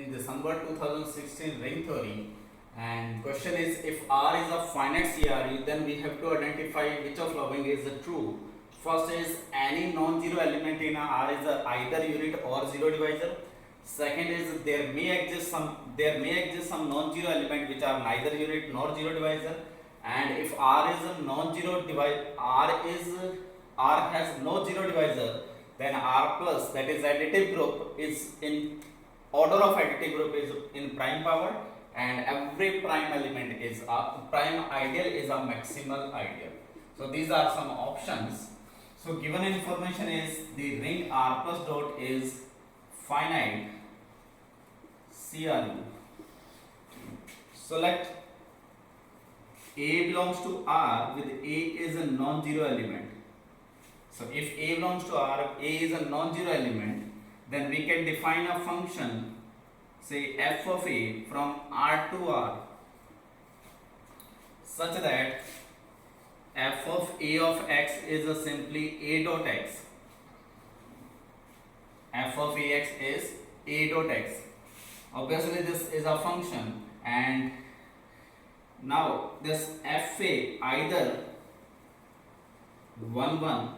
in December 2016 ring theory, and question is, if R is a finite CRU, then we have to identify which of following is true. First is any non-zero element in R is either unit or zero divisor. Second is there may exist some non-zero element which are neither unit nor zero divisor. And if R is a non-zero divisor, R has no zero divisor, then R plus, that is additive group, is in order of additive group is in prime power, and every prime element is a prime ideal is a maximal ideal. So these are some options. So given information is the ring R plus dot is finite CRU. Select A belongs to R with A is a non-zero element. So if A belongs to R, A is a non-zero element, then we can define a function, say f of A from R to R, such that f of A of x is simply A dot x. F of Ax is A dot x. Obviously this is a function, and now this fa either 1 1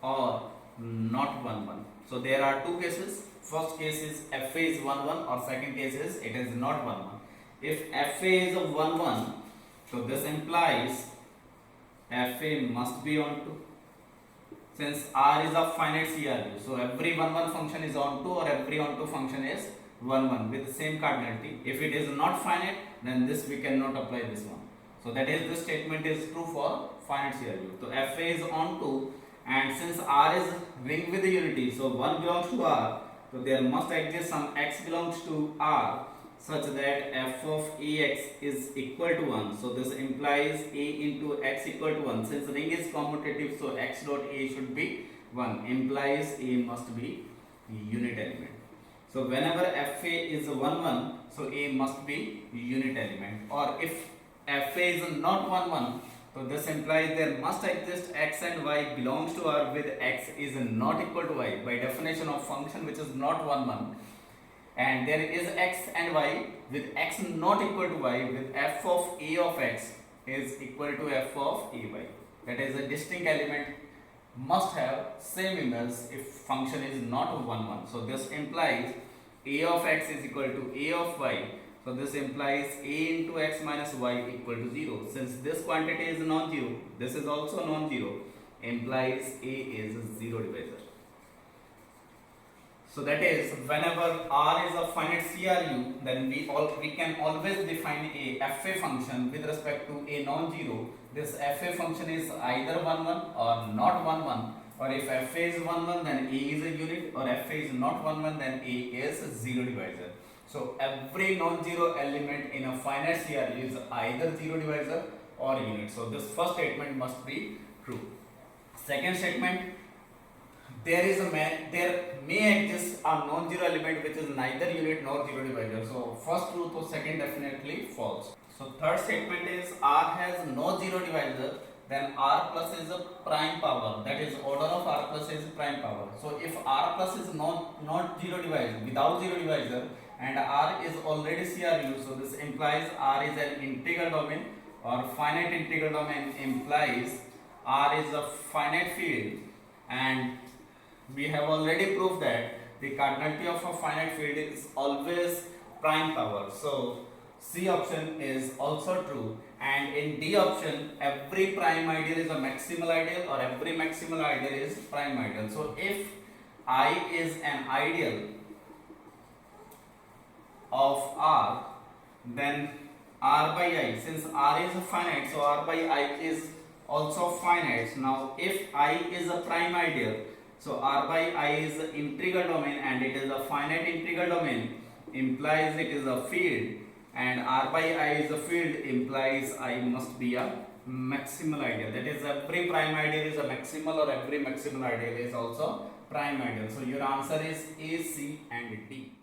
or not 1 1. So there are two cases. First case is fa is 1 1, or second case is it is not 1 1. If fa is a 1 1, so this implies fa must be on 2. Since R is a finite CRU, so every 1 1 function is on 2, or every on 2 function is 1 1 with the same cardinality. If it is not finite, then this we cannot apply this one. So that is, this statement is true for finite CRU. So fa is on 2, and since R is ring with the unity, so 1 belongs to R, so there must exist some x belongs to R such that f of Ax is equal to 1. So this implies A into x equal to 1. Since ring is commutative, so x dot A should be 1, implies A must be unit element. So whenever fa is 1 1, so A must be unit element. Or if fa is not 1 1, so this implies there must exist x and y belongs to R with x is not equal to y, by definition of function which is not 1 1. And there is x and y with x not equal to y, with f of A of x is equal to f of Ay. That is, a distinct element must have same image if function is not 1 1. So this implies A of x is equal to A of y. So this implies A into x minus y equal to 0. Since this quantity is non-zero, this is also non-zero, implies A is a zero divisor. So that is, whenever R is a finite CRU, then we can always define a fa function with respect to a non-zero. This fa function is either 1 1 or not 1 1. Or if fa is 1 1, then A is a unit, or fa is not 1 1, then A is a zero divisor. So every non-zero element in a finite CRU is either zero divisor or unit. So this first statement must be true. Second statement, there may exist a non-zero element which is neither unit nor zero divisor. So first true, so second definitely false. So third statement is R has no zero divisor, then R plus is a prime power, that is order of R plus is prime power. So if R plus is not zero divisor, without zero divisor, and R is already CRU, so this implies R is an integral domain, or finite integral domain implies R is a finite field, and we have already proved that the cardinality of a finite field is always prime power. So C option is also true, and in D option every prime ideal is a maximal ideal, or every maximal ideal is prime ideal. So if I is an ideal of R, then R by I, since R is finite, so R by I is also finite. Now if I is a prime ideal, so R by I is an integral domain, and it is a finite integral domain, implies it is a field, and R by I is a field, implies I must be a maximal ideal. That is, every prime ideal is a maximal, or every maximal ideal is also prime ideal. So your answer is A, C and D.